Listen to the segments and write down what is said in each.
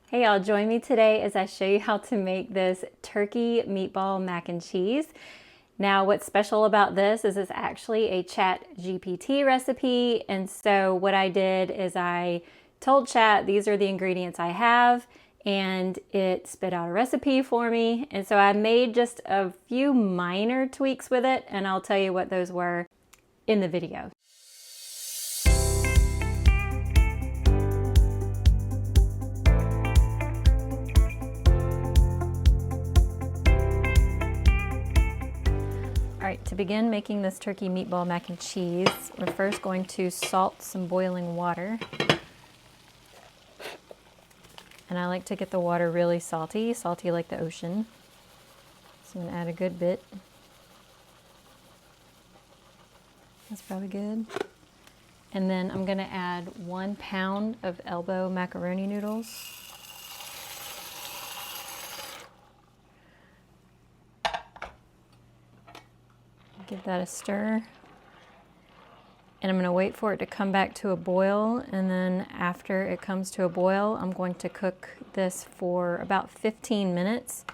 Hey y'all, join me today as I show you how to make this turkey meatball mac and cheese. Now what's special about this is it's actually a Chat GPT recipe, and so what I did is I told Chat these are the ingredients I have and it spit out a recipe for me, and so I made just a few minor tweaks with it, and I'll tell you what those were in the video. All right, to begin making this turkey meatball mac and cheese, we're first going to salt some boiling water. And I like to get the water really salty, salty like the ocean. So I'm gonna add a good bit. That's probably good. And then I'm gonna add 1 pound of elbow macaroni noodles. Give that a stir. And I'm going to wait for it to come back to a boil, and then after it comes to a boil, I'm going to cook this for about 15 minutes.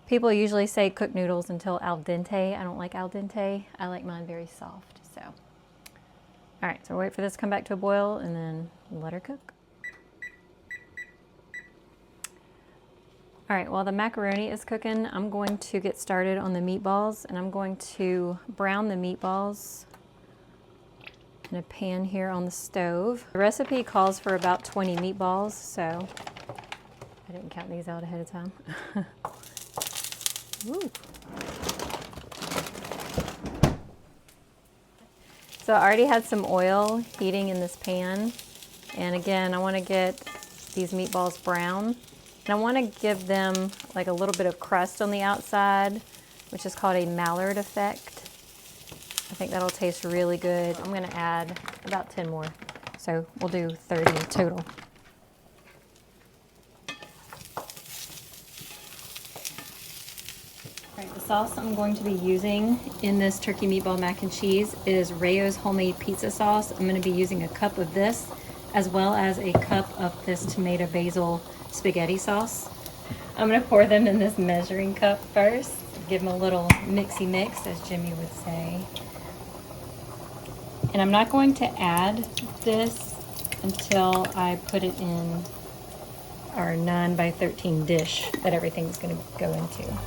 People usually say cook noodles until al dente. I don't like al dente. I like mine very soft. So, all right, so wait for this to come back to a boil and then let her cook. All right, while the macaroni is cooking, I'm going to get started on the meatballs, and I'm going to brown the meatballs in a pan here on the stove. The recipe calls for about 20 meatballs, so I didn't count these out ahead of time. Woo. So I already had some oil heating in this pan, and again, I want to get these meatballs brown. And I want to give them like a little bit of crust on the outside, which is called a Maillard effect. I think that'll taste really good. I'm going to add about 10 more, so we'll do 30 total. All right, the sauce I'm going to be using in this turkey meatball mac and cheese is Rayo's homemade pizza sauce. I'm going to be using a cup of this, as well as a cup of this tomato basil spaghetti sauce. I'm going to pour them in this measuring cup first, give them a little mixy mix, as Jimmy would say. And I'm not going to add this until I put it in our 9x13 dish that everything's going to go into. All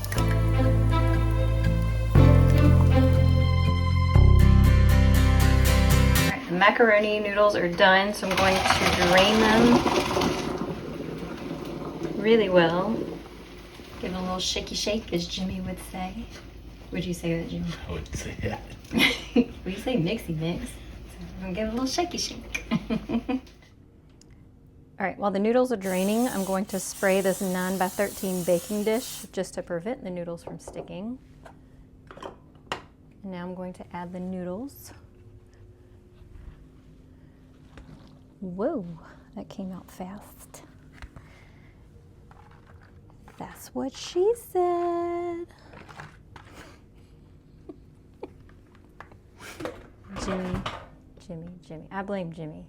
right, the macaroni noodles are done, so I'm going to drain them really well. Give it a little shaky shake, as Jimmy would say. Would you say that, Jimmy? I would say that. We say mixy mix. So we're gonna give it a little shaky shake. All right, while the noodles are draining, I'm going to spray this 9x13 baking dish just to prevent the noodles from sticking. And now I'm going to add the noodles. Whoa, that came out fast. That's what she said. Jimmy. I blame Jimmy.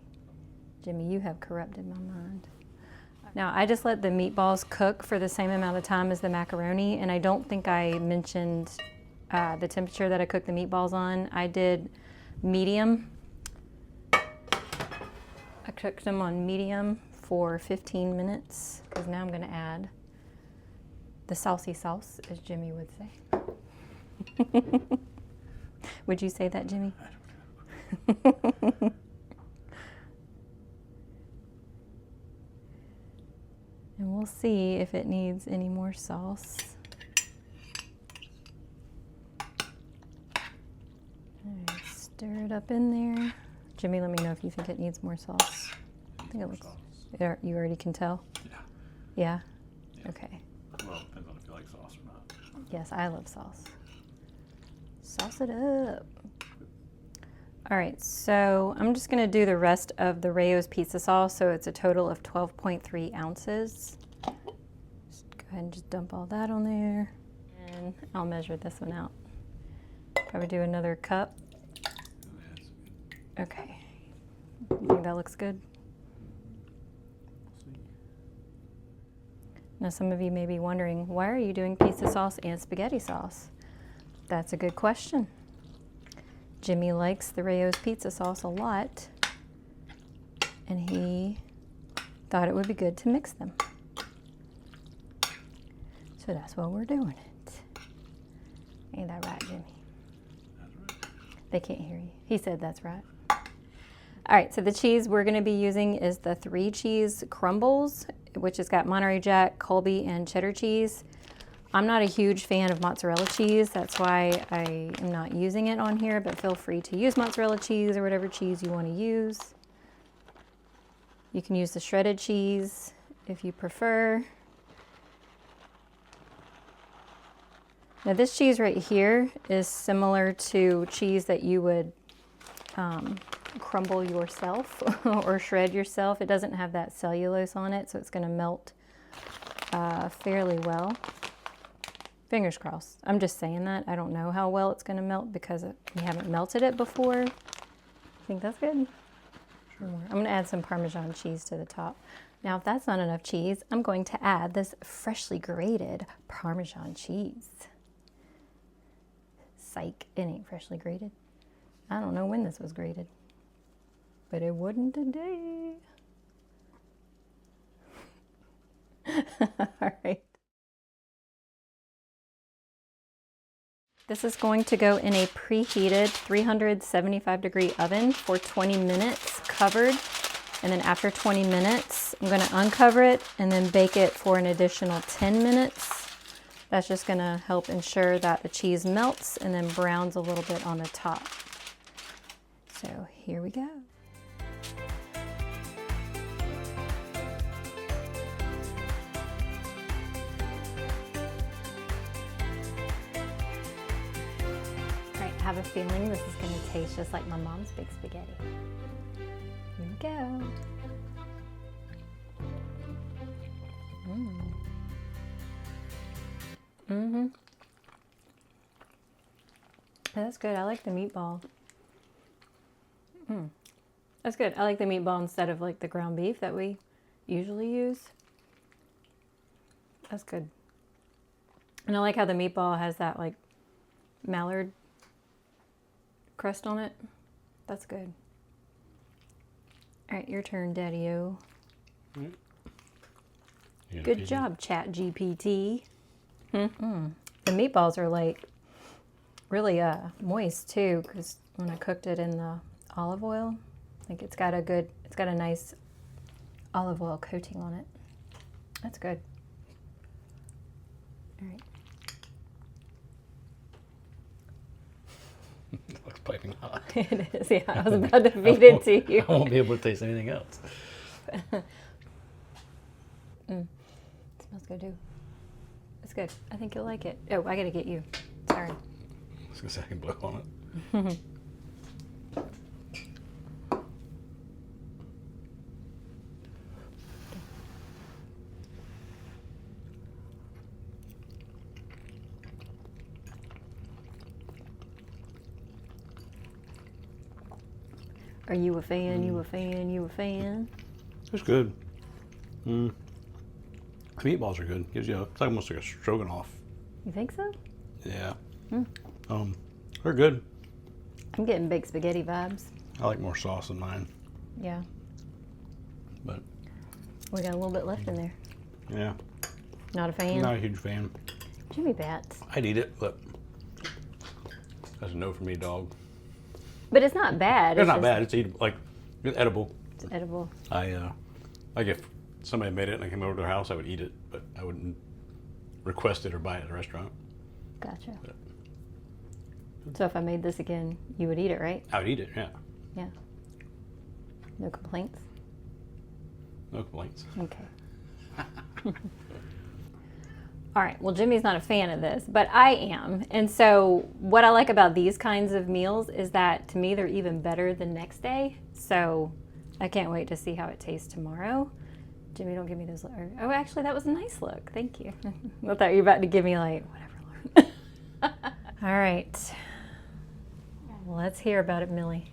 Jimmy, you have corrupted my mind. Now, I just let the meatballs cook for the same amount of time as the macaroni, and I don't think I mentioned the temperature that I cooked the meatballs on. I did medium. I cooked them on medium for 15 minutes, because now I'm going to add the saucy sauce, as Jimmy would say. Would you say that, Jimmy? I don't know. And we'll see if it needs any more sauce. All right, stir it up in there. Jimmy, let me know if you think it needs more sauce. I think it looks. You already can tell? Yeah. Yeah? Okay. Well, it depends on if you like sauce or not. Yes, I love sauce. Sauce it up. All right, so I'm just gonna do the rest of the Rayo's pizza sauce, so it's a total of 12.3 ounces. Just go ahead and just dump all that on there. And I'll measure this one out. Probably do another cup. Okay. You think that looks good? Now some of you may be wondering, why are you doing pizza sauce and spaghetti sauce? That's a good question. Jimmy likes the Rayo's pizza sauce a lot, and he thought it would be good to mix them. So that's why we're doing it. Ain't that right, Jimmy? That's right. They can't hear you. He said that's right. All right, so the cheese we're gonna be using is the 3 cheese crumbles, which has got Monterey Jack, Colby, and cheddar cheese. I'm not a huge fan of mozzarella cheese. That's why I am not using it on here, but feel free to use mozzarella cheese or whatever cheese you want to use. You can use the shredded cheese if you prefer. Now this cheese right here is similar to cheese that you would crumble yourself or shred yourself. It doesn't have that cellulose on it, so it's going to melt fairly well. Fingers crossed. I'm just saying that. I don't know how well it's going to melt because we haven't melted it before. I think that's good. Sure. I'm going to add some Parmesan cheese to the top. Now, if that's not enough cheese, I'm going to add this freshly grated Parmesan cheese. Psych, it ain't freshly grated. I don't know when this was grated, but it wasn't today. All right. This is going to go in a preheated 375-degree oven for 20 minutes covered. And then after 20 minutes, I'm going to uncover it and then bake it for an additional 10 minutes. That's just going to help ensure that the cheese melts and then browns a little bit on the top. So here we go. I have a feeling this is going to taste just like my mom's big spaghetti. Here we go. That's good. I like the meatball. That's good. I like the meatball instead of like the ground beef that we usually use. That's good. And I like how the meatball has that like mallard crust on it. That's good. All right, your turn, Daddy-O. Good job, Chat GPT. The meatballs are like really moist too, because when I cooked it in the olive oil, I think it's got a nice olive oil coating on it. That's good. All right. It looks piping hot. It is, yeah. I was about to feed it to you. I won't be able to taste anything else. It smells good too. It's good. I think you'll like it. Oh, I gotta get you. Sorry. I was gonna say I can blow on it. Are you a fan? You a fan? You a fan? It's good. The meatballs are good. Gives you it's almost like a stroganoff. You think so? Yeah. They're good. I'm getting big spaghetti vibes. I like more sauce than mine. Yeah. But We got a little bit left in there. yeah. Not a fan? Not a huge fan. Jimmy Bats. I'd eat it, but that's a no for me, dog. But it's not bad. It's not bad. It's eatable. Like, it's edible. It's edible. Like if somebody made it and I came over to their house, I would eat it, but I wouldn't request it or buy it at a restaurant. Gotcha. But So if I made this again, you would eat it, right? I would eat it, yeah. Yeah. No complaints? No complaints. Okay. All right, well, Jimmy's not a fan of this, but I am. And so what I like about these kinds of meals is that to me, they're even better the next day. So I can't wait to see how it tastes tomorrow. Jimmy, don't give me those. Oh, actually, that was a nice look. Thank you. I thought you were about to give me like, whatever look. All right. Let's hear about it, Millie.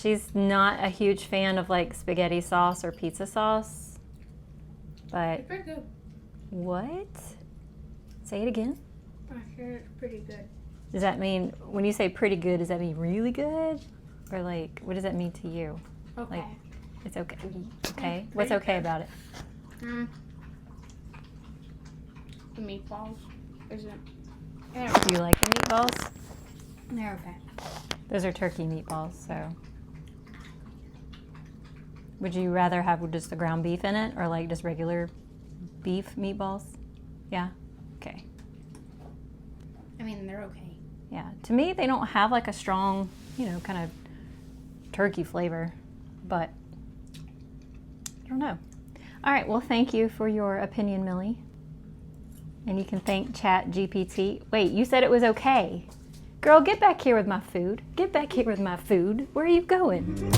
She's not a huge fan of like spaghetti sauce or pizza sauce, but It's pretty good. what? Say it again. I hear it's pretty good. Does that mean, when you say pretty good, does that mean really good? Or like, what does that mean to you? Okay. Like, it's okay. Okay. What's okay about it? The meatballs isn't. Do you like the meatballs? They're okay. Those are turkey meatballs, so. Would you rather have just the ground beef in it or like just regular beef meatballs? Yeah? Okay. I mean, they're okay. Yeah. To me, they don't have like a strong, you know, kind of turkey flavor, but I don't know. All right. Well, thank you for your opinion, Millie. And you can thank Chat GPT. Wait, you said it was okay. Girl, get back here with my food. Get back here with my food. Where are you going?